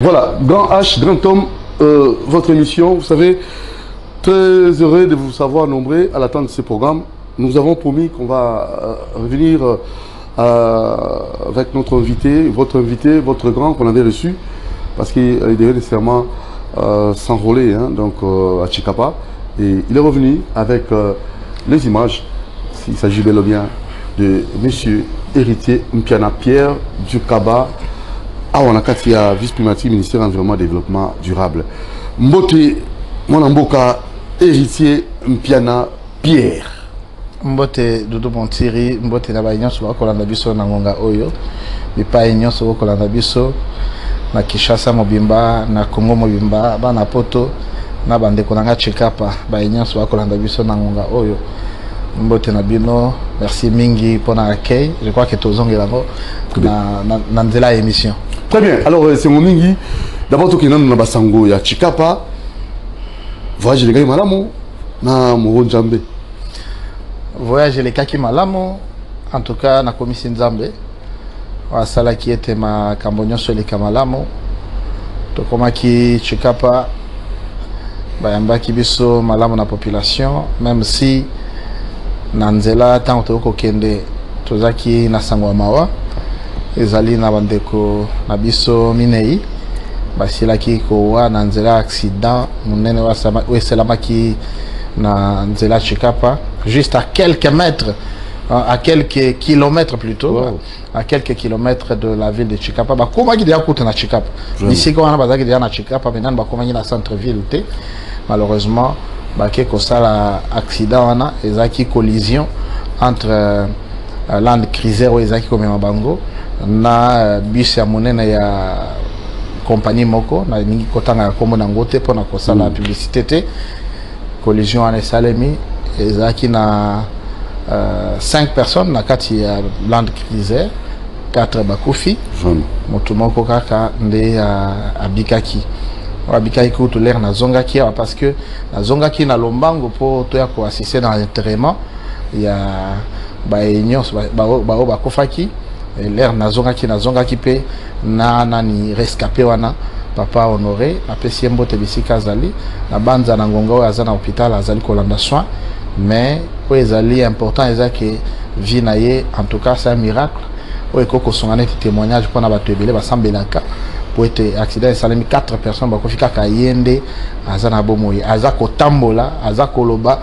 Voilà, Grand H, Grand Homme, votre émission, vous savez, très heureux de vous savoir nombreux à l'attente de ce programme. Nous avons promis qu'on va revenir avec notre invité, votre grand qu'on avait reçu, parce qu'il devait nécessairement s'enrôler donc, à Chikapa. Et il est revenu avec les images, il s'agit bel et bien de monsieur héritier Mpiana Pierre Dukaba, Awanakatia, vice-primature ministère de l'Environnement et Développement durable. Mbote, mon mboka, héritier Mpiana Pierre. Mbote Doudou Montiri, Mbote Nabayon, sur Kolanda Biso Nangonga Oyo, Mipaignon sur Kolanda Biso, na Kishasa Mobimba, na Congo Mobimba, na Poto, na Bande Konanga Chikapa, Baignon sur Kolanda Biso Nangonga Oyo. Mbote Nabino, merci Mingi pour l'accueil. Je crois que tu as dans la émission. Très bien. Alors, c'est mon Mingi. D'abord, tu es dans la Sango, il y a Chikapa. Voyage les gars, Malamo, na Moro Djambe. Voyage les Kaki Malamo, en tout cas, na commission Djambe. Sala qui était ma Cambonio sur les Kamalamo. To komaki Chikapa, Bayamba Kibiso, Malamo na population, même si Nanzela, tant que Kende, Tozaki na Sangwa Mawa. Ezali na bandeko na biso minei basilaki ko wa na nzela accident munene wa sama weselamaki na nzela Chikapa juste à quelques mètres à quelques kilomètres plutôt wow. À quelques kilomètres de la ville de Chikapa ba komaki dia kuta na Chikapa ici ko wana bazaki dia na Chikapa maintenant ba komaki na centre ville te malheureusement ba ke ko sala accident wana ezaki collision entre Land Cruiser ou ezaki comme mabango na bus ya monene ya compagnie moko na ningi kotanga kombo na ngote pona kosala publicité te collision en Salemi ezaki na 5 personnes na kati ya Land Cruiser 4 bakufi moto moko kaka nde abikaki abikaki kutu l'air na zongaki parce que na zongaki na lombango po to ya ko assister dans l'enterrement ya ba union ba bakofaki l'air nazongaki pe na nani rescapé wana papa honoré apesi mbote bisika zali na banza na ngonga azana hôpital azali kolanda soin mais o ezali important ezaki vie na ye en tout cas c'est un miracle o ekoko songana témoignage pour na bato ebele basambelaka po ete accident esalemi 4 personnes bakofika kayende azana bomoyi azako tambola azako loba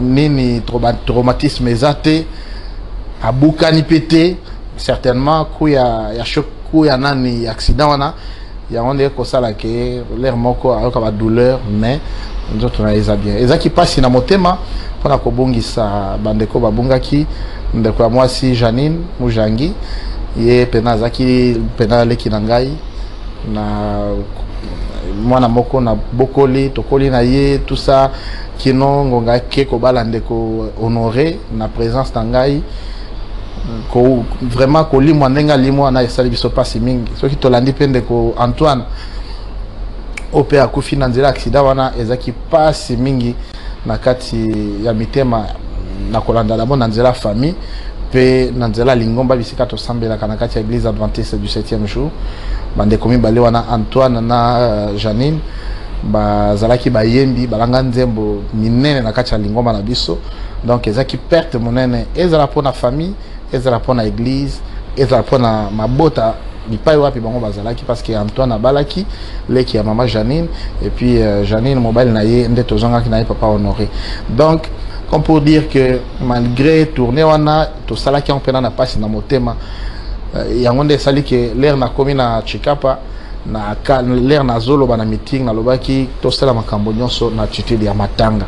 nini traumatisme ezate abukani pété certainement qu'il y a choc qu'il y a nani accident wana ya onde ko sala ke l'air moko a douleur mais nous autres on a bien ezaki passe na motema pona ko bongisa bandeko babungaki ndeko ya mwasi Janine Mujangi ye pena zaki pena leki na ngai na mwana moko na bokoli tokoli na ye tout ça kino ngonga ke ko balande ko honorer na présence tangai ko vraiment ko limwa ndenga limwa na esali biso pasi mingi soki tolandi pende ko Antoine ope akufi na nzela accident wana ezaki pasi mingi na kati ya mitema na kolanda la bona nzela famille pe na nzela lingomba bisika to sambela kana kati ya église adventiste du 7e jour bande komi bale wana Antoine na Janine bazalaki bayembi balanga nzembo minene na kati ya lingomba na biso donc ezaki perte monene ezala pona famille ezala pona église ezala pona mabota bipai wapi bango bazalaki parce que Antoine abalaki leki ya maman Janine et puis Janine mobile na ye nde tozongaki na ye papa honoré donc comme pour dire que malgré tourner wana to salaki on pena na passe na motema yango nde sali que l'air na komi na Chikapa na l'air na zolo bana meeting na lobaki to sala makambo nyonso na attitude ya matanga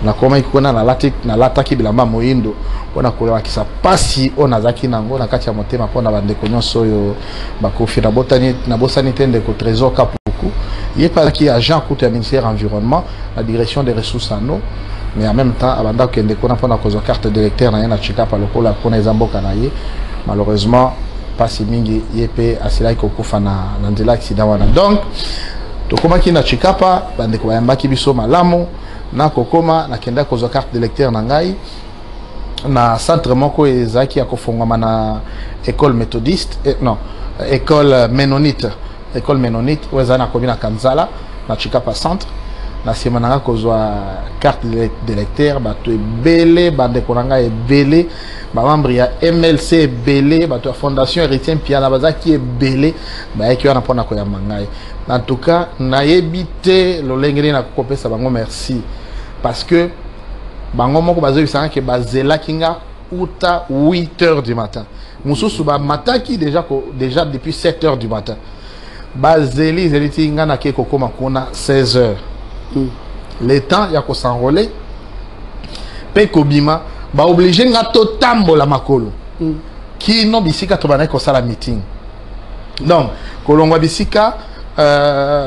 na koma ikona na lataki bilamba moindo pona kolewa kisa pasi ona zaki nango na kati ya motema pona bandeko nyonso yo bakofi na botani na bosani tende ko trésor kapuku yepa ki agent coûte ya ministère environnement la direction des ressources en eau mais en même temps abanda kende kona pona kozo carte d'électeur na yana Chikapa lokola pona ezamboka na ye malheureusement pasi mingi yepe asilai kokufa na nzela accident wana donc to komaki na Chikapa bandeko bayambaki biso malamu na kokoma na kenda kozo carte d'électeur na ngai na centre moko ezaki ya kofongwama na école méthodiste non école ménonite école ménonite oyo eza na komi na Kanzala na Chikapa centre na nsima na nga kozwa carte de lecteur bato ebele bandeko na ngai ebele bamembre ya MLC ebele bato ya fondation Héritier Mpiana bazalaki ebele bayaki wana mpona koyamba ngai en tout cas nayebi te lolenge nini nakokopesa bango merci parce que bango moko bazoyebisanga ke bazelaki nga uta 8 heures du matin mosusu bamataki déjà depuis 7 heures du matin bazeli zeliti nga nake kokoma kuna 16 heures. Le temps ya ko s'enrôler pe kobima ba obligé nga to tambola makolo ki no bisika to bana ko sala meeting donc kolongwa bisika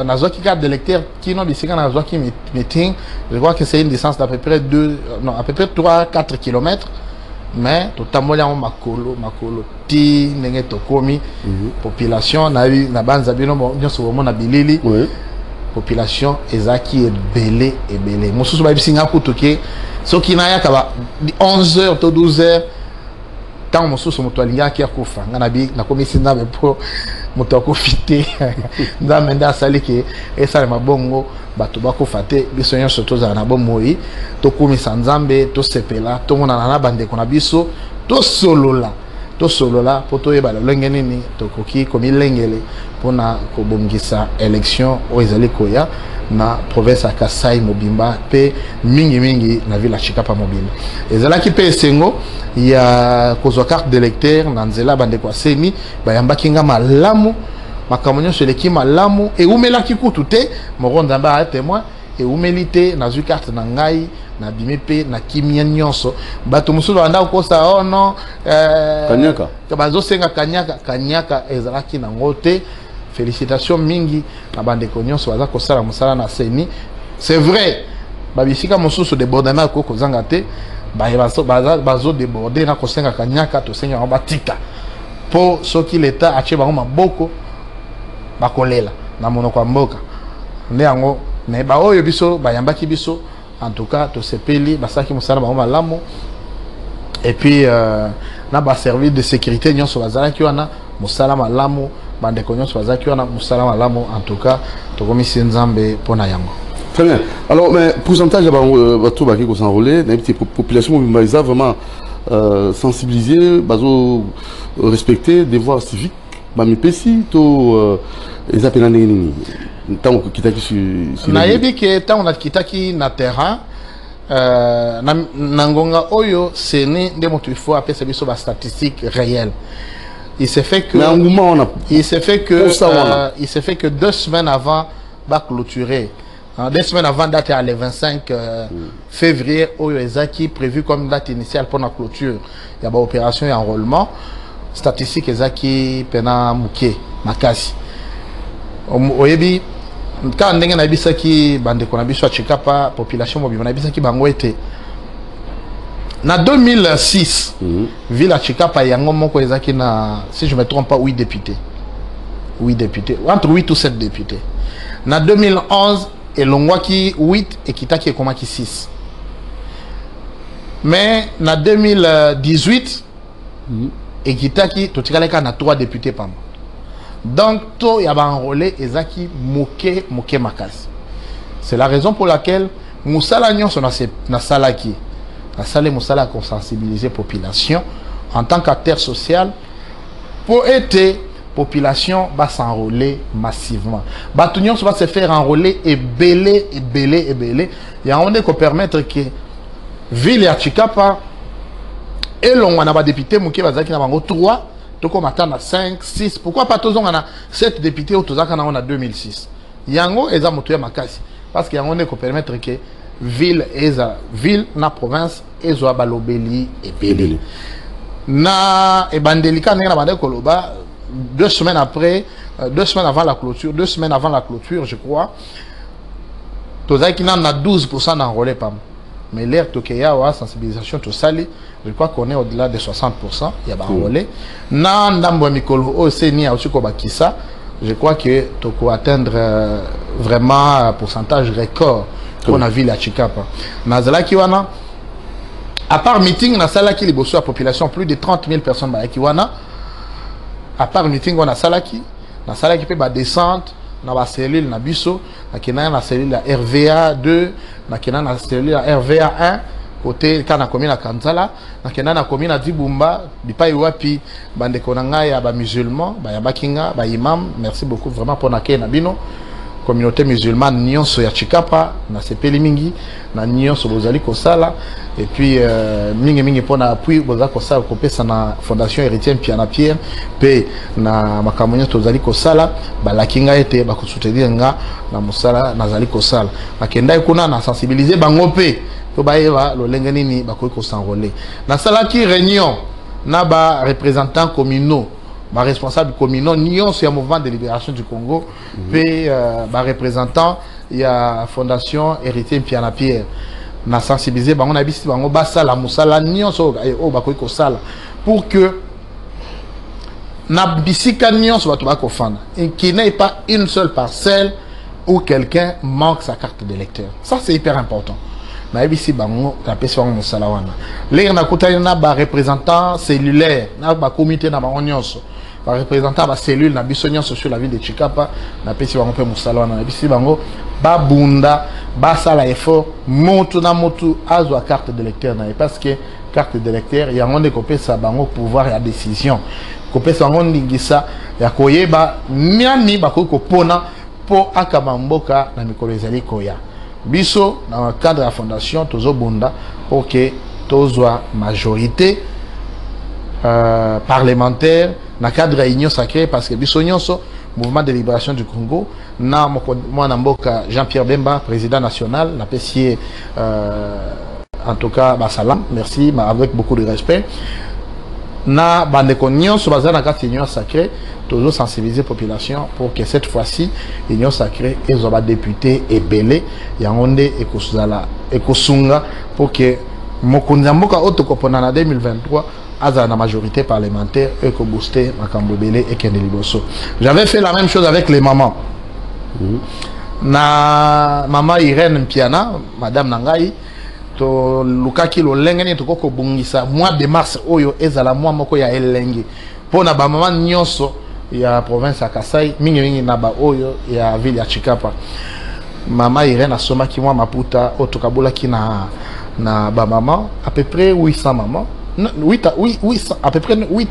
nazwaki carte de lecteur qui non bisika nazwaki meeting je crois que c'est une distance d'à peu près 3-4 km mais to tambola makolo ti ndenge to komi population na banza bino nyoso mo na bilili population ezaki ebele mosusu babisinga kutu ke soki na yaka ba 11h to 12h tant mosusu moto alingaki akufa nga na komisi nzambe po moto akofite nzambe nda asali ke esala mabongo bato bakufa te biso nyonso tozala na bomoi tokumisa nzambe tosepela tomonana na bandeko na biso tosolola po toyeba lolenge nini tokoki komilengele mpona kobongisa élection oyo ezali koya na province ya Kasai mobimba pe mingi na ville ya Chikapa mobimba ezalaki pe esengo ya kozwa carte de lecteur na nzela bandeko ya seni bayambaki nga malamu makambo nyonso eleki malamu eumelaki kutu te moko nzambe aya témoin eumeli te nazwi carte na ngai na bimi pe na kimia nyonso bato mususu banda kosa oh non kanyaka bazosenga kanyaka ezalaki na ngote félicitations mingi na bandeko nyonso baza kosala mosala na seni c'est vrai babisika mususu débordement ko kozanga te bazo déborder na kosenga kanyaka to senga batika po soki l'état ache bango maboko bakolela na monoko ya mboka nde yango mais ba oyo biso bayambaki biso en tout cas to sepeli basaki musala ba malamu et puis na ba service de sécurité nyonso bazalaki wana musala malamu bandeko nyonso bazalaki wana musala malamu en tout cas to komisi nzambe pona yango. Très bien. Alors mais pourcentage bato baki ko s'enrôler na petite population mobimba vraiment sensibiliser bazo respecter devoir civique ba mipesi to ezapena nini tant que kitaki sur nayebi ke tant on a kitaki na terrain na ngonga oyo seni nde moto il faut appeler biso ba statistique réelle. Il s'est fait que il s'est fait que 2 semaines avant ba clôturer 2 semaines avant date à le 25 février oyo ezaki prévu comme date initiale pour la clôture il y a ba opération et enrôlement statistique ezaki pena muke makasi oyebi quand ndenge na bisaki bandeko na biso Chikapa population mobimba na bisaki bango ete na 2006 ville Chikapa yango moko ezaki na si je me trompe pas 8 députés entre 8 ou 7 députés na 2011 elongwaki 8 et kitaki ekomaki 6 mais na 2018 et kitaki totikaleka na 3 députés pamba. Donc, tout y a enrôlé ezaki moke makasi. C'est la raison pour laquelle Moussala Nyon son na salaki. La salle Moussala a sensibiliser la population en tant qu'acteur social pour être population va s'enrôler massivement. Batunion va se faire enrôler et belé. Il y a un qui permettre que ville ya Chikapa et l'on a ba député moke bazaki na bango 3 toko matana 5 6 pourquoi pas tous on a 7 députés ou tous on a 2006 yango eza moto ya makasi parce que yango ne ko permettre que ville na province ezo balobeli et belé na e bandelika na bande koloba 2 semaines après 2 semaines avant la clôture je crois tozaki na 12% d'enrôlés pam mais l'air tokeya wa sensibilisation to sali je crois qu'on est au-delà de 60%. Il y a enrôlé. Na ndambo mikolo oseni a aussi ko bakisa. Je crois que toko atteindre vraiment un pourcentage record pour la ville à Chikapa. Nazala kiwana à part meeting na sala ki liboso la population plus de 30 000 personnes ba kiwana. À part meeting on a salaki na sala qui peut ba descente na ba cellule na biso na kena na cellule ya RVA 2 na kena na cellule ya RVA 1 côté kana commune na Kanzala na kena na commune na Dibumba bipai wapi bande konanga ya ba musulman ba ya bakinga ba imam. Merci beaucoup vraiment pour na kena bino communauté musulmane nyonso ya Chikapa na sepeli mingi na nyonso bozali kosala et puis mingi pona appui bozali kosala kopesa na fondation Héritier Piana Pierre pe na makamonyo tozali kosala balakinga ete bakosoutenir nga na musala nazali kosala nakenda kuna na sensibiliser bango pe to baeva lolenge nini bakoki kosanrole na sala ki réunion na ba représentants communaux ba responsable communaux nyonso ya mouvement de libération du Congo pe ba représentant ya fondation Héritier Piana Pierre na sensibiliser bango na bisi bango basala musala nyonso o bakoki kosala pour que na bisika nyonso bato bakofanda et qu'il n'ait pas une seule parcelle où quelqu'un manque sa carte d'électeur. Ça c'est hyper important. Na bisi bango la personne musala wana les na kutana na ba représentant cellulaire na ba comité na bango nyonso par représentant ba cellule na biso nyonso sur la ville de Chikapa na pesi bango pe musala wana na bisi bango ba bunda ba sala effort motu na motu azwa carte d'électeur na parce que carte d'électeur ya ngonde kopesa bango pouvoir ya décision kopesa bango ndingisa ya koyeba miami bakoko pona po akaba mboka na mikolo ezali koya biso dans le cadre de la fondation tozo bunda pour que tozwa majorité parlementaire dans le cadre de l'union sacrée parce que biso nyonso mouvement de libération du Congo na moi namboka Jean-Pierre Bemba président national la PCA en tout cas salam merci mais avec beaucoup de respect na bandeko nyonso baza na kati union sacrée toujours sensibiliser population pour que cette fois-ci union sacrée ezoba député ebele yangonde ekosunga pour que mokonza mboka otokopona na 2023 aza na majorité parlementaire eko booster makambo ebele ekende liboso. J'avais fait la même chose avec les mamans. Na maman Irène Mpiana madame Nangai to lukaki lo lengeni to koko bungisa mois de mars oyo ezala mois moko ya elenge pona ba maman nyonso ya province ya Kasai mingi na ba oyo ya ville ya Chikapa. Mama Irène asoma ki moi maputa otokabula ki na ba maman à peu près 800 mamans 800 à peu près 8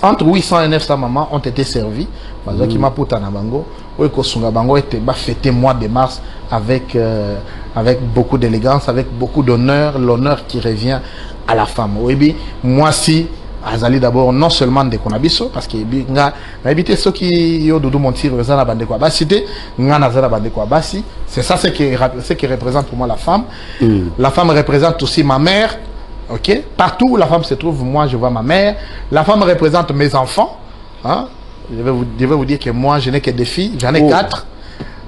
entre 800 et 900 mamans ont été servies parce que maputa na bango oyo kosunga bango était ba fêter mois de mars avec beaucoup d'élégance, avec beaucoup d'honneur, l'honneur qui revient à la femme. Oui, moi si azali d'abord non seulement de konabiso parce que nga habité ceux qui yo dodo montir na bande kwa basité nga nazala bande kwa basi, c'est ça ce qui représente pour moi la femme. La femme représente aussi ma mère. OK, partout où la femme se trouve, moi je vois ma mère. La femme représente mes enfants, hein? Je vais vous dire que moi je n'ai que des filles, j'en ai 4.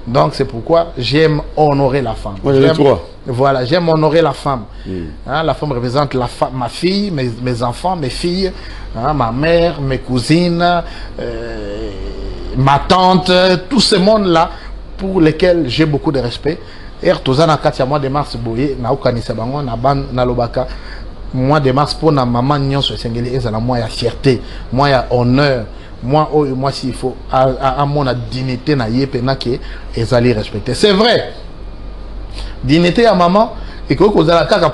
Donc c'est pourquoi j'aime honorer la femme. Voilà, j'aime honorer la femme. Hein, la femme représente ma fille, mes enfants, mes filles, hein, ma mère, mes cousines, ma tante, tout ce monde-là pour lesquels j'ai beaucoup de respect. Et Tozana Katia, mois de mars, boye, na ukanisa bango, na ban, na lobaka, mois de mars pour na maman nyonso sengeli ezala moi ya fierté, moi ya honneur. Moi s'il faut à mon dignité na yé pena que ezali respecter. C'est vrai. Dignité à maman et que kozala kaka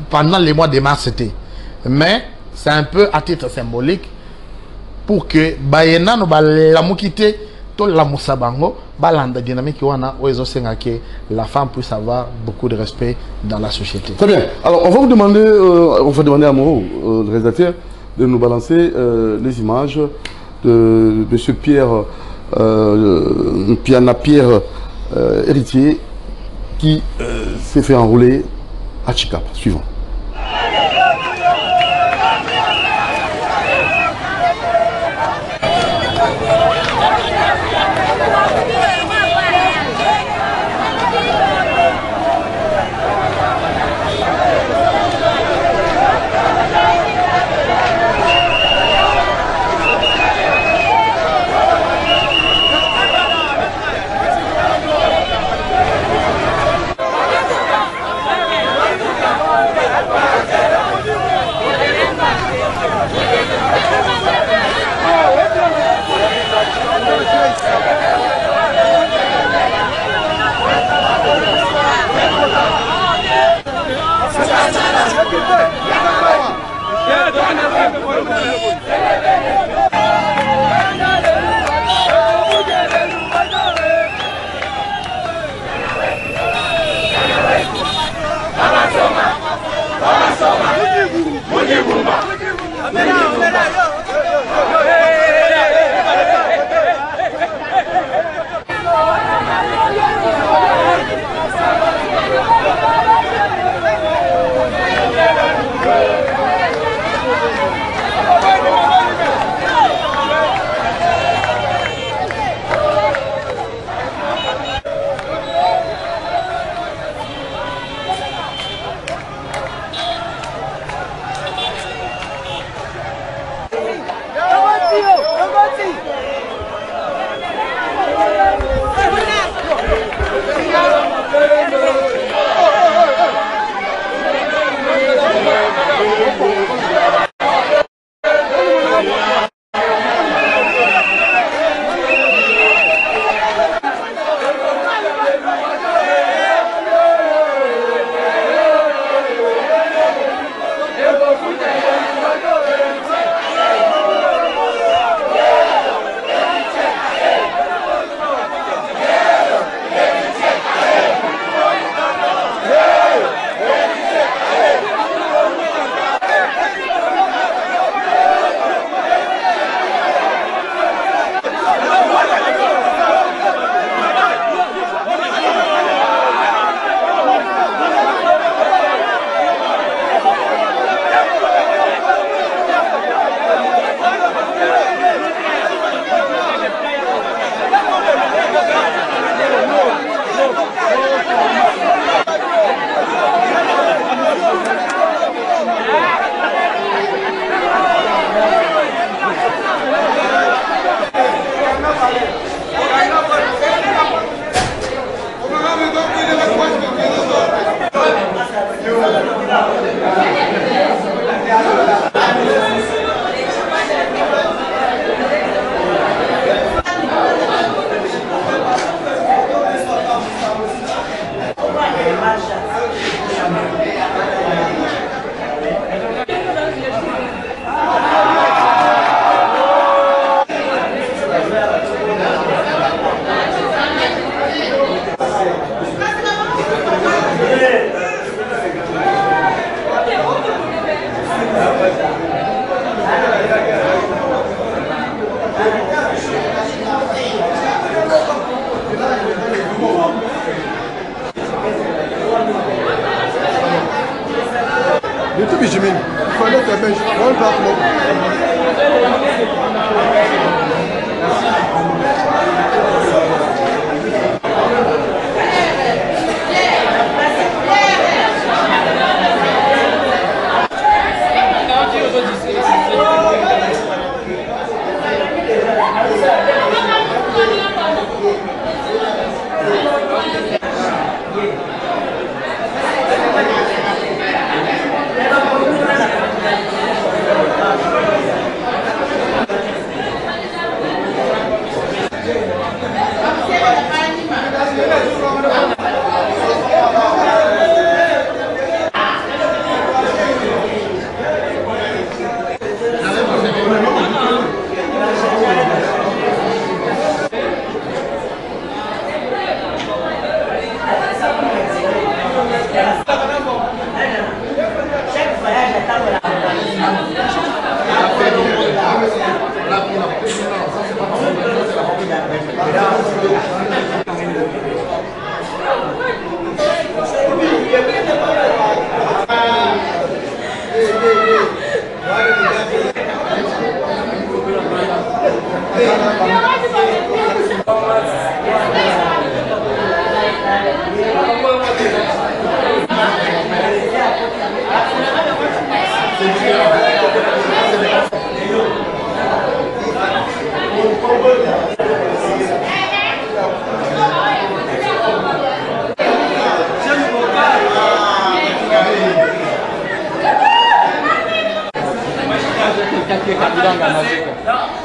pendant les mois de mars c'était. Mais c'est un peu à titre symbolique pour que bayena no la mukité to la musabango balanda dynamique wana oezo senga que la femme puisse avoir beaucoup de respect dans la société. Très bien. Alors on va demander à Moro, le réalisateur, de nous balancer les images de M. Piana Pierre Héritier qui s'est fait enrouler à Chikapa. Suivant.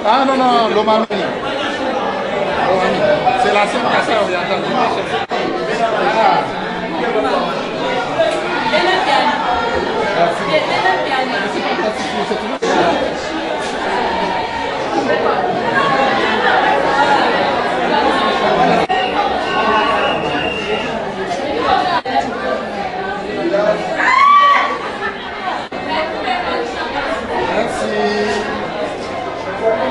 Ah non, non, Lomami. C'est la scène Kassai orientale.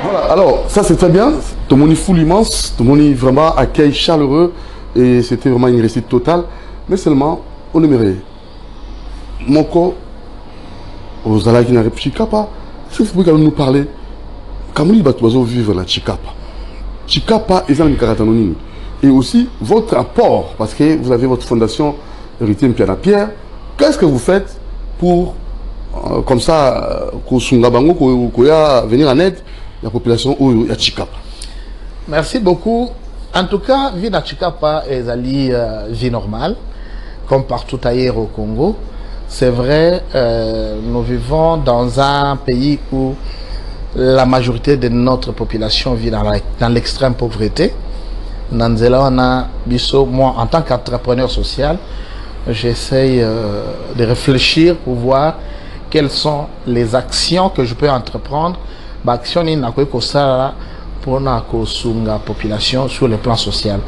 Voilà, alors ça c'est très bien. Ton monde est full immense, ton monde est vraiment accueil chaleureux et c'était vraiment une réussite totale. Mais seulement, on aimerait. Mon corps, aux alliés qui n'arrivent pas Chikapa, est-ce que vous pouvez nous parler comment il va vivre dans Chikapa? Chikapa est dans le Karatanonini. Et aussi votre apport, parce que vous avez votre fondation Héritier Mpiana Pierre. Qu'est-ce que vous faites pour, comme ça, venir en aide la population où à Chikapa? Merci beaucoup. En tout cas, vie à Chikapa est une vie normale, comme partout ailleurs au Congo. C'est vrai, nous vivons dans un pays où la majorité de notre population vit dans l'extrême pauvreté. Moi, en tant qu'entrepreneur social, j'essaye de réfléchir pour voir quelles sont les actions que je peux entreprendre pour la population sur le plan social.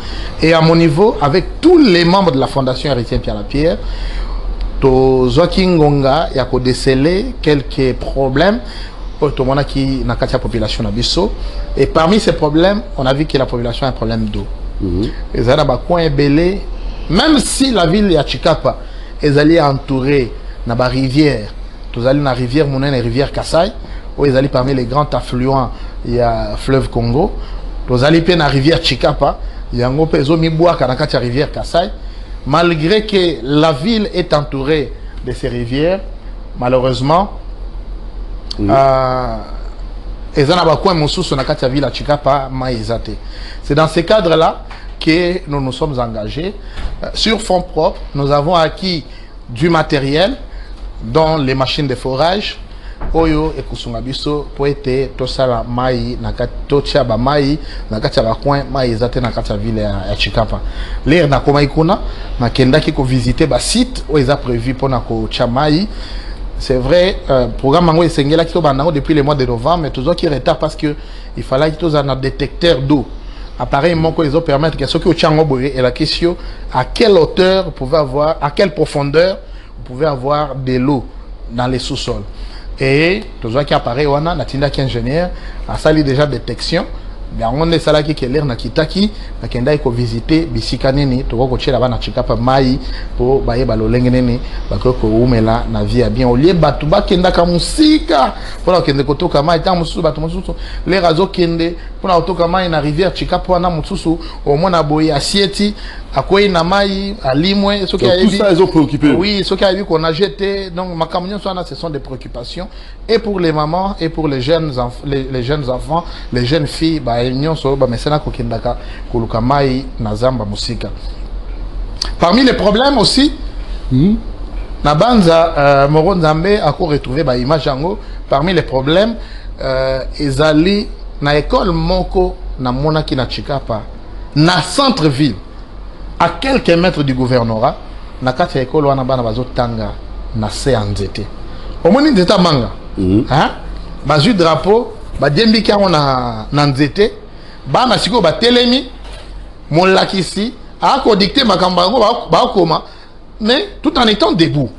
Et à mon niveau, avec tous les membres de la Fondation Héritier Mpiana Pierre, il y a décelé quelques problèmes qui la population. Et parmi ces problèmes, on a vu que la population a un problème d'eau. Même si la ville de Chikapa est entourée de la rivière, la rivière Mounen et la rivière Kassai, où ils allaient parmi les grands affluents, il y a fleuve Congo, ils allaient dans la rivière Chikapa, il y a la rivière Kassai. Malgré que la ville est entourée de ces rivières, malheureusement, c'est dans ce cadre-là que nous nous sommes engagés. Sur fonds propres, nous avons acquis du matériel, dont les machines de forage, oyo ekusunga biso po ete tosala mai na totia ba mai na kati ya ba coin mai ezate na kati ya ville ya Chikapa. L'air na koma ikuna na kendaki ko visiter ba site où ils a prévu pour na ko tia mai. C'est vrai, programme mango esengela ki to banango depuis le mois de novembre, mais toujours qui retard parce que il fallait que tous un détecteur d'eau. Appareil manko ils ont permettre que ceux qui au tiango boye et la question à quelle hauteur vous pouvez avoir, à quelle profondeur vous pouvez avoir de l'eau dans les sous-sols. Et tout ça qui apparaît, on a Natinda qui est ingénieur, a sali déjà détection, Bango nde salaki keler na kitaki bakendai ko visiter bisika nini toko ko chela bana chikapa mai po baye balolenge nini bakoko umela na vie ya bien olie batu bakenda ka musika pona kende kotoka mai ta mususu batu mususu le razo kende pona kotoka mai na rivière chikapa na mususu au mona boye assieti akoyi na mai alimwe tout ça ils ont préoccupé. Oui, ce qui a vu qu'on a jeté donc ma camion ce sont des préoccupations et pour les mamans et pour les jeunes les jeunes enfants, les jeunes filles ba nyonso ba mesena ko kindaka kuluka mai na zamba musika. Parmi les problèmes aussi na banza Moro Nzambe a retrouvé ba image yango parmi les problèmes ezali na école moko na monaki na Chikapa na centre ville à quelques mètres du gouvernorat na kati ya école wana bana bazo tanga na se anzete omoni nzeta manga hein bazu drapeau ba dembi kango na nzete bana siko ba telemi molakisi a ko dicter makambo yango ba koma mais tout en étant debout.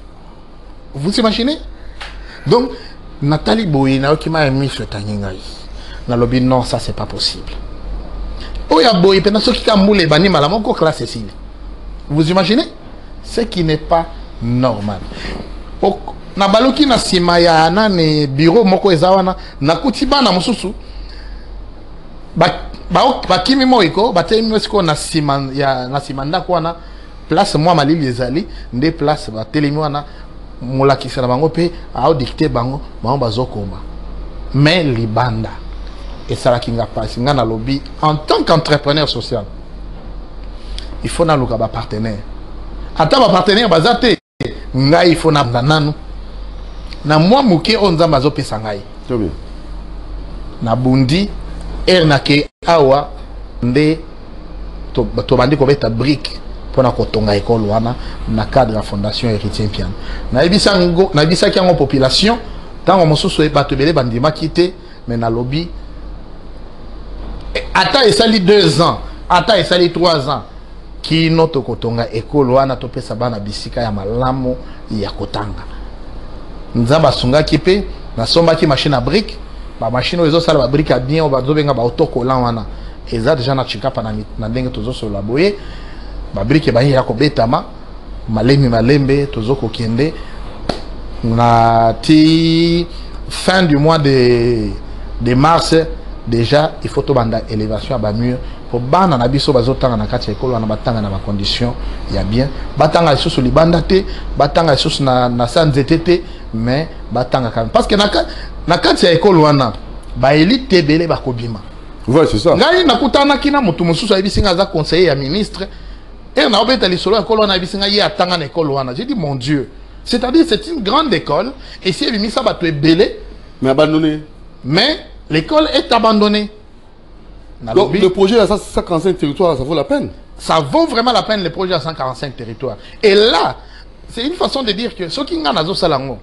Vous imaginez? Donc Nathalie Boye na okima emi fetangingai na lobi non, ça c'est pas possible. Oya Boye pena soki ka moule bani malamo ko classe ici. Vous imaginez? Ce qui n'est pas normal. Na baloki na sima ya nane bureau moko ezawana na kutiba na mususu ba kimi moiko ba temi siko na sima ya na simanda ko na place moi malili ezali nde place ba telemi wana molakisa na bango pe a dicter bango bango bazokoma mais libanda et ça la kinga passe nga na lobby en tant qu'entrepreneur social il faut na luka ba partenaire ata ba partenaire bazate nga il faut na nanu na moi muke onza bazo pesa ngai très bien na bundi na ke awa nde to bandi ko beta brique pona ko tonga école wana na cadre la fondation Héritier Piano na ebisa ki ngo population tango mosusu e bato belé bandima kité mais na lobby ata esali 2 ans ata esali 3 ans ki noto ko tonga école wana to pesa bana bisika ya malamu ya kotanga nzamba sunga kipe na somba ki machine à brique ba machine ozo sala ba brique a bien o ba zobenga ba autocollant wana eza déjà na Chikapa na ndenge tozo so la boye ba brique ba ya ko betama malembe tozo ko kende na ti fin du mois de mars déjà il faut to banda élévation à ba mur pour bana na biso bazotanga na kati école wana batanga na ba condition ya bien batanga lisusu libanda te batanga lisusu na sanzete mais batanga quand même parce que na kati ya école wana ba élite tebele ba kobima. Ouais, c'est ça. Ngai nakutana kina mutu mususu abisinga za conseiller ya ministre et na obeta lisolo école wana abisinga ye atanga na école wana. J'ai dit mon Dieu, c'est-à-dire c'est une grande école et si ebimi ça ba to ebele mais abandonné. Mais l'école est abandonnée. Donc le projet à 145 territoires, ça vaut la peine. Ça vaut vraiment la peine le projet à 145 territoires. Et là, c'est une façon de dire que ce qui nazo salango,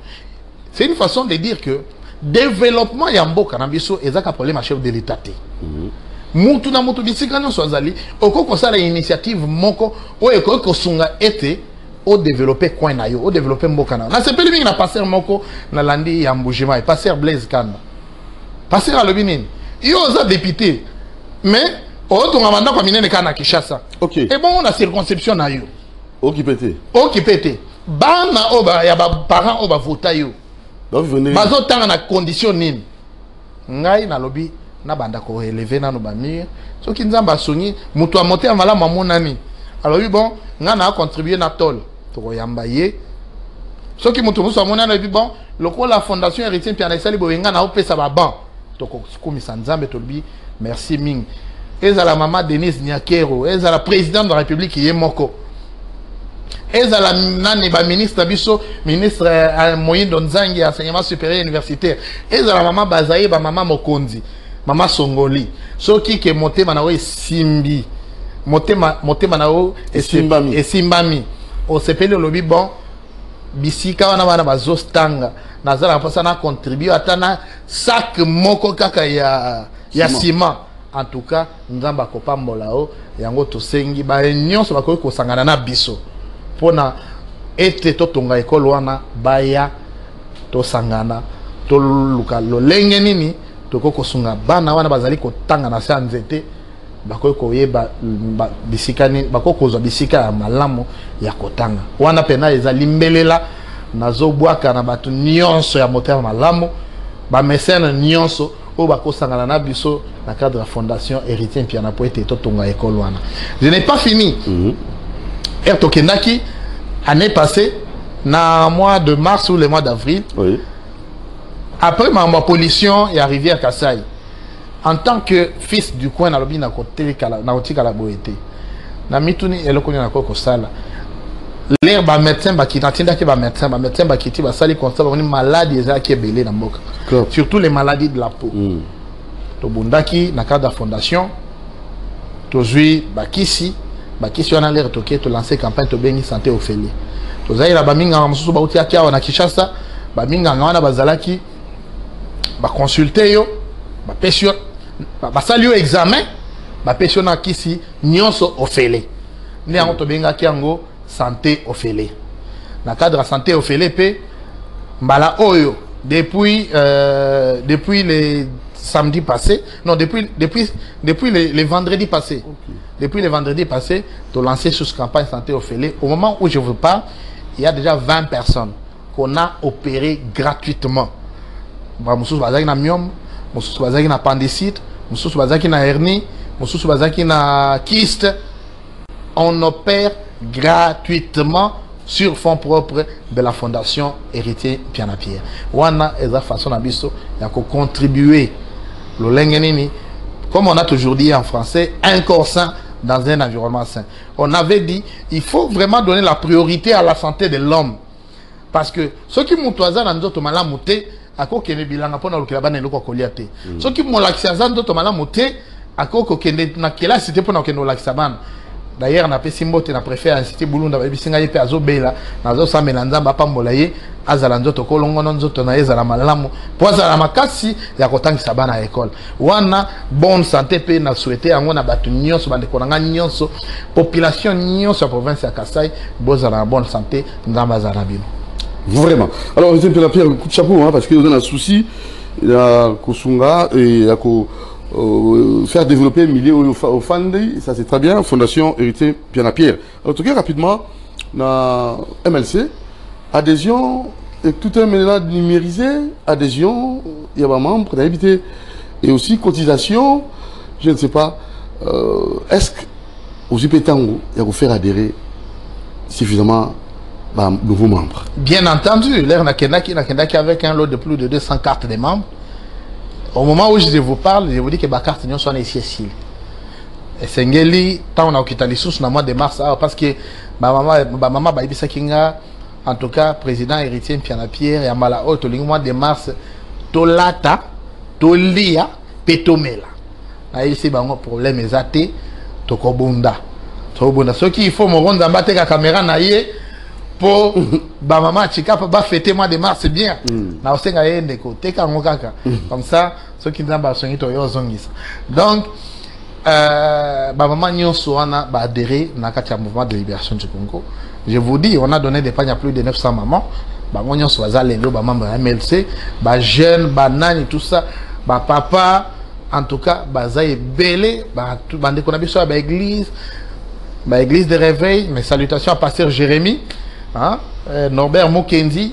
c'est une façon de dire que développement yamboka na biso ezaka problème à chef de l'état. Mutu na mutu bisika nyo swazali okoko sala initiative moko o ekoko sunga ete o développer coin na yo, o développer mboka na. Na sepeli mingi na passer moko na landi ya Mbujima, passer Blaise Kanda. Passer à l'obinin. Yo za député. Mais on a mandat comme il kana Kinshasa. OK. Et bon on a circonscription na yo. Occupé. Occupé. Bana oba ya ba parents oba vota yo. Donc venez. Bazo tanga na condition nini. Ngai na lobby na banda ko élever na no ba mur. So ki nzamba songi mutu a monter en malamu amonani. Alors oui bon, nga na contribuer na tol. To yamba ye. So ki mutu muso amonani bi bon, loko la fondation Héritier Piano sali bo nga na opesa ba ban. To ko komisa nzambe to bi merci ming. Eza la maman Denise Nyakero, eza la présidente de la République Yemoko. Eza la nani ba ministre biso, ministre Moïse Donzangi enseignement supérieur universitaire. Eza la maman Bazaye ba maman Mokonzi, maman Songoli. Soki ke motema na we simbi. Motema na o esimbami. O sepeli lobi bon bisika wana bana bazostanga. Nazala pasa na contribuer atana sac moko kaka ya ciment. En tout cas, nzamba ko pambola o yango to sengi ba nyonso bakoki ko sangana na biso. Pona ete to tonga école wana baya to sangana to luka lolenge nini toko kosunga bana wana bazali kotanga na sa nzete bako koyeba bisikani bako kozwa bisika ya malamu ya kotanga wana pena ezali mbelela nazo bwaka na batu nyonso ya moteur malamu ba mécène nyonso o bako sangana na biso na cadre de fondation Héritier Mpiana po ete totonga école wana. Je n'ai pas fini. Tokendaki année passée na mois de mars ou le mois d'avril. Oui. Après ma pollution et arrivé à Kassai, en tant que fils du coin na lobi na côté na otika la boété. Na mituni elokoni na koko sala. L'air ba médecin ba ki natinda ke ba médecin ba kiti ba sali constat ba maladie za ki belé na mboka. Surtout les maladies de la peau. To bundaki na cadre de fondation to jui ba kisi on a l'air toqué to lancer campagne to bengi santé Ophélie. To zaira ba minga mususu ba uti akia na Kinshasa ba minga wana bazalaki ba consulter yo ba pesio ba sali yo examen ba pesio na kisi nyonso Ophélie. Ni ango to benga kiango santé Ophélie. Na cadre de santé Ophélie pe mbala oyo depuis les samedis passés, non depuis les vendredis passés. Depuis les vendredis passés, tu as lancé sur cette campagne santé Ophélie. Au moment où je vous parle, il y a déjà 20 personnes qu'on a opérées gratuitement. Moussous bazaki na myome, moussous bazaki na appendicite, moussous bazaki na hernie, moussous bazaki na kyste. On opère gratuitement sur fonds propres de la fondation Héritier Mpiana Pierre. Wana eza façon na biso ya ko contribuer lo lengenini, comme on a toujours dit en français, un corps sain dans un environnement sain. On avait dit il faut vraiment donner la priorité à la santé de l'homme, parce que ceux qui montoisa na nzoto malamu te akokende bilanga pona lokela bana eloko kolia te. Ceux qui molakisa nzoto malamu te akokende na kelasi te pona okende olakisa bana. D'ailleurs, na pesi mbote na préfère inciter Bulunda ba bisinga yepe azobela nazo samela nzamba pambola ye azala nzoto kolongono nzoto na ezala malamu po azala makasi ya kotangisa bana ya école wana bonne santé pe na souhaiter yango na batu nyonso bande konanga nyonso population nyonso ya province ya Kasai bozala na bonne santé nzamba za bino. Vraiment. Alors, c'est un peu la pierre coup de chapeau hein, parce que vous avez un souci ya kosunga et ya ko faire développer un milieu au Fandi, ça c'est très bien, Fondation Héritier Mpiana Pierre. En tout cas, rapidement, dans MLC, adhésion, et tout un mélange numérisé, adhésion, il y a des membres d'habiter, et aussi cotisation, je ne sais pas, est-ce que aux IPTango, il y a faire adhérer suffisamment de nouveaux membres? Bien entendu, l'air n'a avec un lot de plus de 200 cartes de membres. Au moment où je vous parle, je vous dis que ma carte n'est pas ici. Et c'est ngeli tant on a quitté les sources dans le mois de mars parce que ma maman baibisa kinga en tout cas président Héritier Mpiana Pierre et amala auto le mois de mars tolata tolia petomela. Na ici bango problème ezate tokobunda. Tokobunda ce qu'il faut mo ronda battre la caméra na ye pour ba maman chika ba fêter mois de mars bien na osenga yende ko teka ngokaka comme ça ceux qui n'ont pas soigné to yo zongisa donc ba maman nyonso wana ba adhérer na kati ya mouvement de libération du Congo. Je vous dis on a donné des pagnes à plus de 900 mamans ba nyonso bazalelo ba membres MLC ba jeunes ba nani tout ça ba papa en tout cas bazaye belé ba tout bande qu'on a biso ba église de réveil. Mes salutations à pasteur Jérémy. Hein? Norbert Mokendi,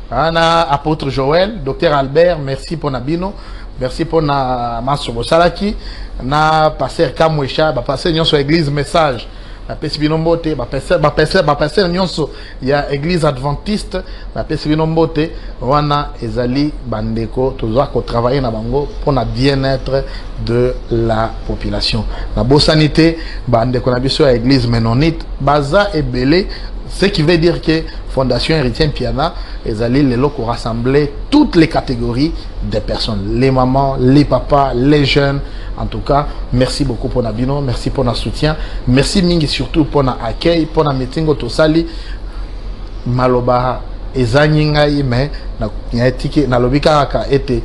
apôtre Joël, docteur Albert, merci pour Nabino, merci pour na Mansour Salaki, na pasteur Kamwesha, pasteur Nyonso église message, na pesi binombote, pasteur Nyonso, il y a église adventiste, na pesi binombote, wana ezali bandeko, toujours qu'on travaille na bango pour le bien-être de la population. La bonne sanité, bandeko na biso église ménonite, baza et belé. Ce qui veut dire que Fondation Héritier Mpiana est allé les locaux rassembler toutes les catégories de personnes. Les mamans, les papas, les jeunes. En tout cas, merci beaucoup pour Nabino, merci pour notre soutien. Merci mingi surtout pour notre accueil, pour notre meeting au Tosali. Maloba, ezanyingai, mais na lobika été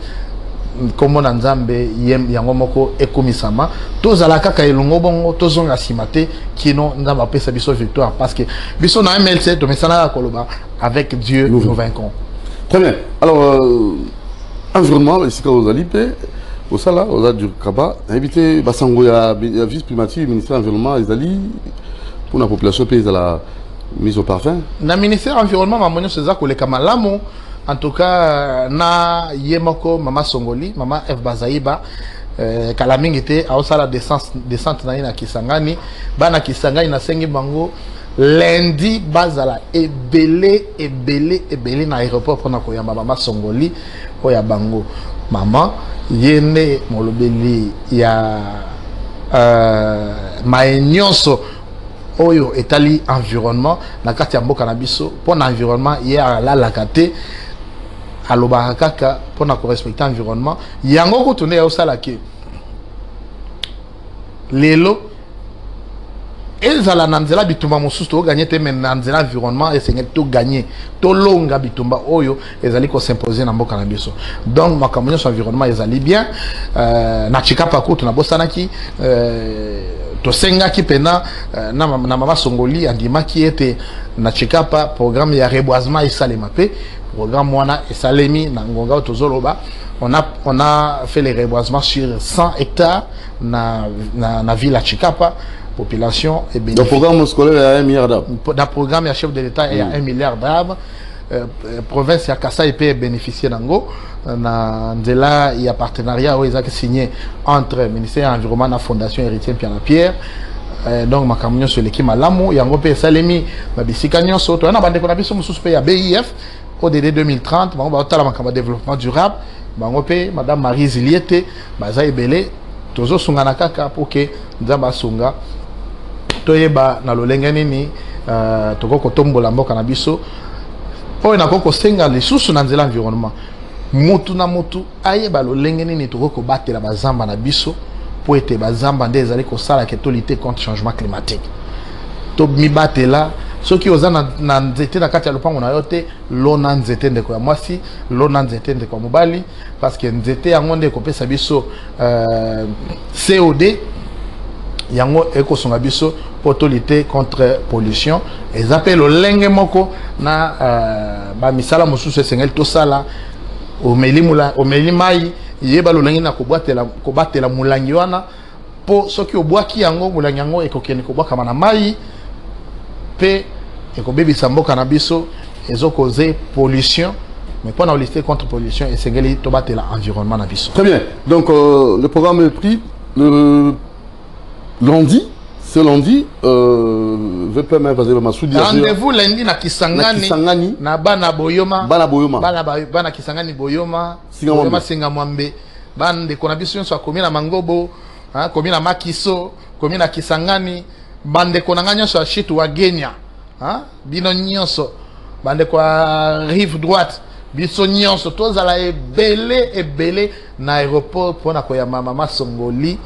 comme na nzambe yango moko ekomisama tozala kaka elongo bongo tozonga simate kino nzamba pesa biso victoire parce que biso na MLC to mesana koloba avec Dieu nous vaincrons. Très bien. Alors environnement ici quand vous allez au Sala, au Sala du Kaba, invité Bassango, il y a vice-primature, ministère de l'Environnement, Isali, pour la population pays de la mise au parfum. Na ministère de l'Environnement, Mamonio César, le Kamalamo, en tout cas, na Yemoko, Mama Songoli, Mama F. Bazaïba, Kalaming était à Osala descente na Kisangani, Bana Kisangani na Sengi Bango, lundi, Bazala, ebele na aéroport pour na koyamba Mama Songoli, Oya Bango. Maman, yene molobeli ya maenyoso oyo etali environnement na kati ya mboka na biso pour l'environnement ya la kate alobaka kaka pour na respecter environnement yango ko tourner au salaki lelo ezala na nzela bitumba mosusu to gagner te mais na nzela environnement et c'est to gagner to longa bitumba oyo ezali ko s'imposer na mboka na biso donc makambo sur environnement ezali bien na chikapa ko na bosanaki to senga ki pena na Mama Songoli andimaki ete na chikapa programme ya reboisement isalema pe programme wana esalemi na ngonga tozoloba on a fait les reboisements sur 100 hectares na ville à Chikapa. Population est bénéfique. Le programme scolaire est à 1 milliard d'arbres. Dans le programme, le chef de l'État est à 1 milliard d'arbres. Province ya Kasai peut bénéficier d'ango. Dans là, il y a partenariat où ils ont signé entre le ministère de l'Environnement et la Fondation Héritier Pierre. Donc, ma camion sur l'équipe Malamo, il y a un peu Salemi, ma bicycanion sur toi. On a bandé qu'on a besoin de souspect à BIF, ODD 2030, on va au développement durable. Madame Marie Ziliete, Bazaï Belé, Tozo Sungana Kaka pour que Nzamba Sunga. Toyeba na lolenge nini toko kotombola mboka na biso po na koko senga lisusu na nzela environnement mutu na mutu ayeba lolenge nini toko ko batela bazamba na biso po ete bazamba nde ezali ko sala ke to lutter contre changement climatique to mi batela soki oza na nzete na kati ya lopango na yote lona nzete ndeko ya mwasi lona nzete ndeko ya mobali parce que nzete yango nde ko pesa biso CO2 yango ekosonga biso pour lutter contre pollution et appelle le lenge moko na ba misala mosusu esengeli to sala o meli mai yeba lo lenge na ko batela mulangi wana po soki obwaki yango mulangi yango ekokeni ko bwaka na mai pe ekobebisa mboka na biso ezokoze pollution. Mais pour lutter contre pollution esengeli to batela environnement na biso. Très bien. Donc le programme est pris lundi, ce lundi, je peux même passer ma soudure. Rendez-vous lundi na Kisangani, na Bana Boyoma, Bana Kisangani Boyoma, Singamwambe, Bana de Konabision soit commis na Mangobo, commis na Makiso, commis na Kisangani, Bande Konanganya soit Chitu Wagenya, Bino Nyonso, Bande kwa rive droite, Biso Nyonso, tous à la belé na aéroport pour na koyama Mama Songoli.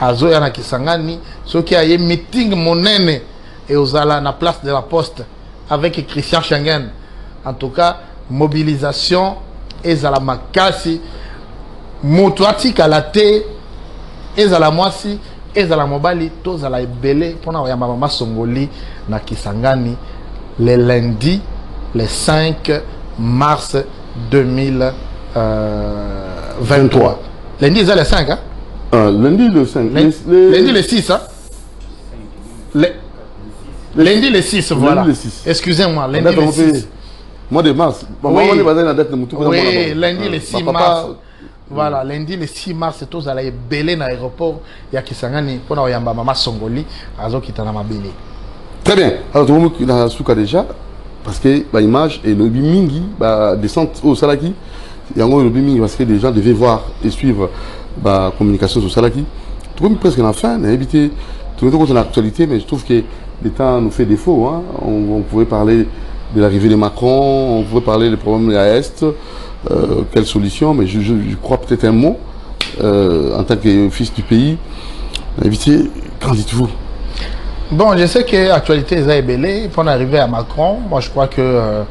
Azoya na Kisangani, ce qui a eu meeting monene et aux ala na place de la Poste avec Christian Schengen. En tout cas, mobilisation et à la makasi, motoati kalate, et à la moisi, et à la mobali, tous à la belé pour na Mama Songoli na Kisangani le lundi, le 5 mars 2023. Lundi, c'est le 5, hein? Lundi le 5. Lundi le 6, hein? Lundi le 6, voilà. Excusez-moi, lundi le 6. Mois de mars. Oui, lundi le 6 mars. Voilà, lundi le 6 mars, c'est tous à la belé dans l'aéroport. Il y a Kisangani pour la Mama Songoli, Azo Kitana Mabele. Très bien. Alors, tout le monde a souka déjà, parce que l'image et le bimingi, descente au Salaki, il y a un le bimingi parce que les gens devaient voir et suivre la communication sur Salaki. Tout le monde presque à la fin, on a évité tout le monde dans l'actualité, mais je trouve que le temps nous fait défaut. Hein. On pouvait parler de l'arrivée de Macron, on pouvait parler des problèmes de l'Est, quelle solution, mais je crois peut-être un mot en tant que fils du pays. On a évité, qu'en dites-vous? Bon, je sais que l'actualité est ébellée. Pour en arriver à Macron, moi je crois que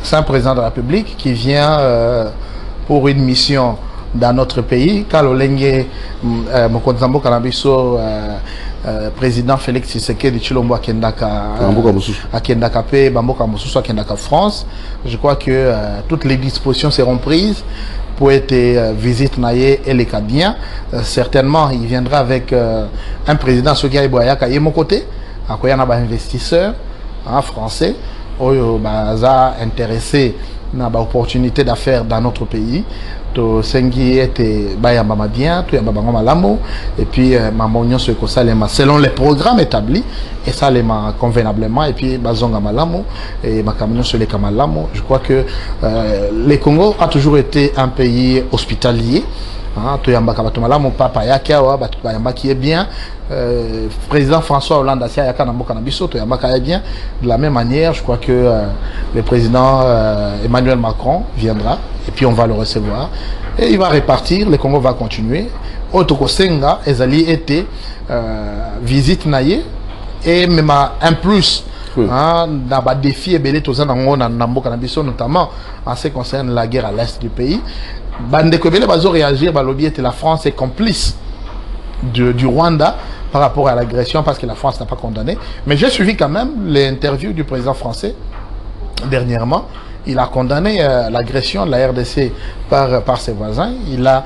c'est un président de la République qui vient pour une mission dans notre pays. Quand l'Olenge Mokonzambo Kanabiso, président Félix Tshisekedi Tshilombo Akendaka Pe, Bamboka Mosusu Akendaka France, je crois que toutes les dispositions seront prises pour être visite naïe et les cas bien. Certainement, il viendra avec un président Sokia Iboyaka et mon côté, à quoi il y a un investisseur français, intéressé na ba opportunité d'affaires dans notre pays. To sengi était bayamba bien, to yamba bango malamo et puis mamonyo se ko salema selon les programmes établis et ça les convenablement et puis bazonga malamo et makamonyo se les kamalamo. Je crois que le Congo a toujours été un pays hospitalier. To yamba kabato malamo papa yake wa batu bayamba qui est bien. Président François Hollande a yaka na mboka na biso to yamba ka bien. De la même manière, je crois que le président Emmanuel Macron viendra et puis on va le recevoir et il va repartir. Le Congo va continuer. Otoko Senga ezali été visite naie et même un plus dans les défis et belé tozana ngona na mboka na biso, notamment en ce qui concerne la guerre à l'est du pays. Bande Kobele bazo réagir, balobi était la France est complice du Rwanda par rapport à l'agression parce que la France n'a pas condamné. Mais j'ai suivi quand même l'interview du président français dernièrement. Il a condamné l'agression de la RDC par ses voisins. Il a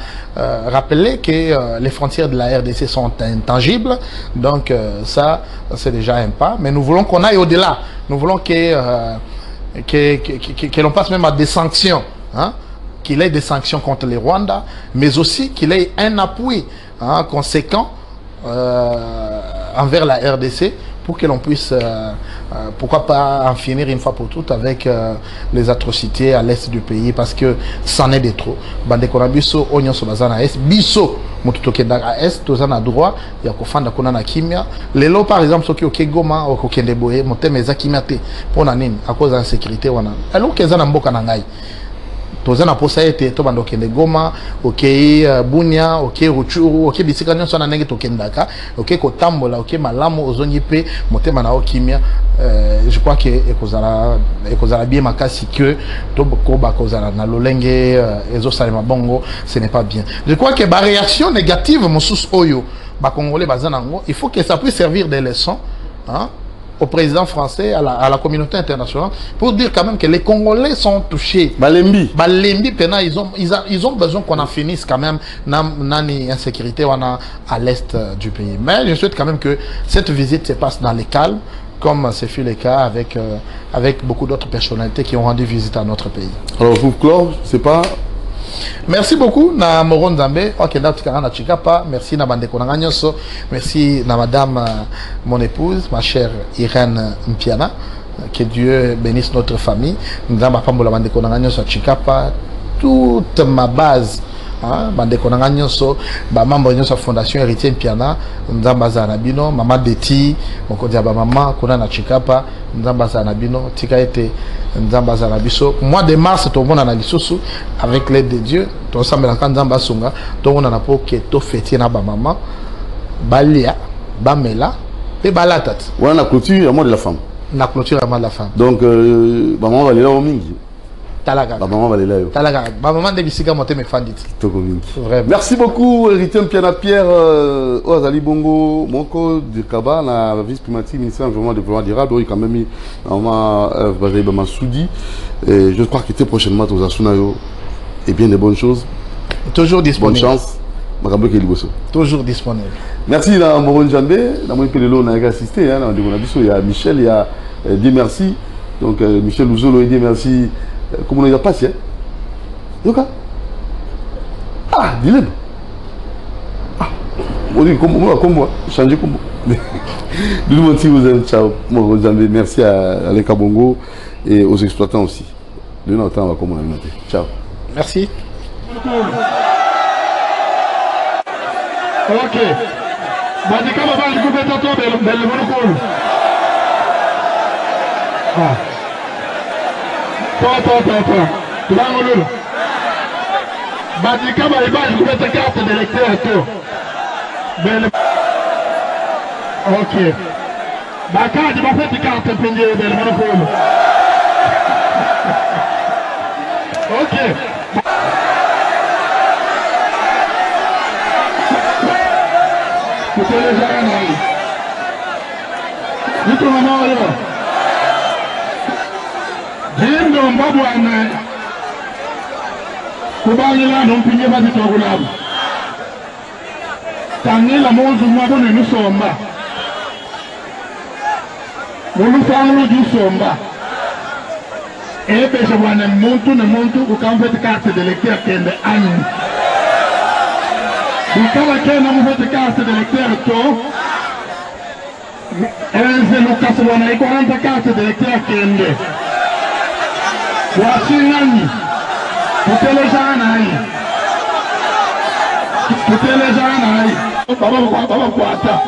rappelé que les frontières de la RDC sont intangibles. Donc ça, c'est déjà un pas. Mais nous voulons qu'on aille au-delà. Nous voulons que l'on passe même à des sanctions. Qu'il ait des sanctions contre les Rwandais, mais aussi qu'il ait un appui conséquent envers la RDC pour que l'on puisse, pourquoi pas en finir une fois pour toutes avec les atrocités à l'est du pays, parce que c'en est de trop. Bande Konabiso, Onyon Sobazana Est, Biso, Mututokendaka Est, Tozana droit, Yakofanda Konana Kimia. Les lots, par exemple, ceux qui ont Kegoma, ou Kokendeboe, Motemeza Kimate, pour Nanin, à cause de l'insécurité, alors qu'ils ont un beau Kanangai. Tozana posa ete to bando kende Goma, OK Bunia, OK Ruchuru, OK bisika nyonso na ndenge tokendaka, OK kotambola, OK malamu ozongi pe motema na okimia. Je crois que ekozala bien makasi que to koba kozala na lolenge ezo salema bongo, ce n'est pas bien. Je crois que ba réaction négative mosus oyo ba congolais bazanango, il faut que ça puisse servir de leçon au président français, à la communauté internationale, pour dire quand même que les Congolais sont touchés. Balembi. Balembi, ils ont besoin qu'on en finisse quand même nani insécurité à l'est du pays. Mais je souhaite quand même que cette visite se passe dans le calme, comme ce fut le cas avec beaucoup d'autres personnalités qui ont rendu visite à notre pays. Alors pour clore, c'est pas... Merci beaucoup na Moron Nzambe okenda tukanga na Chikapa. Merci na bandeko na nyonso. Merci na madame mon épouse, ma chère Irène Mpiana. Que Dieu bénisse notre famille. Nzamba pambola bandeko na nyonso Chikapa. Toute ma base bandeko na nyonso ba membre nyonso Fondation Héritier Mpiana. Nzamba za na bino mama Deti mokonzi ya ba mama kuna na Chikapa. Nzamba za na bino tika ete Nzamba za na biso mois de mars to mona na lisusu avec l'aide de Dieu to sambela kan Nzamba sunga to mona na po ke to fêter na ba mama balia bamela pe balatat wana na clôture à moi de la femme, na clôture à moi de la femme. donc maman va aller là au mingi talaga maman va aller là talaga ba maman de bisika moté me fandit to ko mingi. Vraiment. Merci beaucoup Héritier Mpiana Pierre Ozali Bongo Moko de Kaba, la vice primature ministère de l'environnement et développement durable. Il quand même mis ma soudi et je crois que très prochainement aux Asunayo et bien des bonnes choses. Toujours disponible. Bonne chance. Toujours disponible. Merci à Moron Jambé, dans mon pays on a assisté, il y a Michel, il y a Dieu merci. Donc Michel Louzolo, Dieu merci. Comment on a passé? Ah, dis-le. Ah, on dit comme moi, changer comme moi. Vous aime, ciao, Moron Jambé, merci à Aleka Bongo et aux exploitants aussi. De notre temps, comme on a noté. Ciao. Merci. Ok. Badika baba likupe toto bel monokolo. Ah. Toto. Tubango lulu. Badika baba likupe ta carte d'électeur to. Bel. Ok. Baka di ba fait carte pendie bel monokolo. Ok. télécharger naï. Nico maman yo. Jindo mbabu ane. Kubangila numpinye basi togulabu. Tangila mozu mwabo ni nusomba. Mulufangu jusomba. Ebe jabwane muntu ne muntu ukamfete carte d'électeur kende ani. Ukaba kena mufete carte d'électeur to. Enze Lucas wana iko hanta carte d'électeur kende. Wasingani. Kutelejana hii. Kutelejana hii. Baba kwata.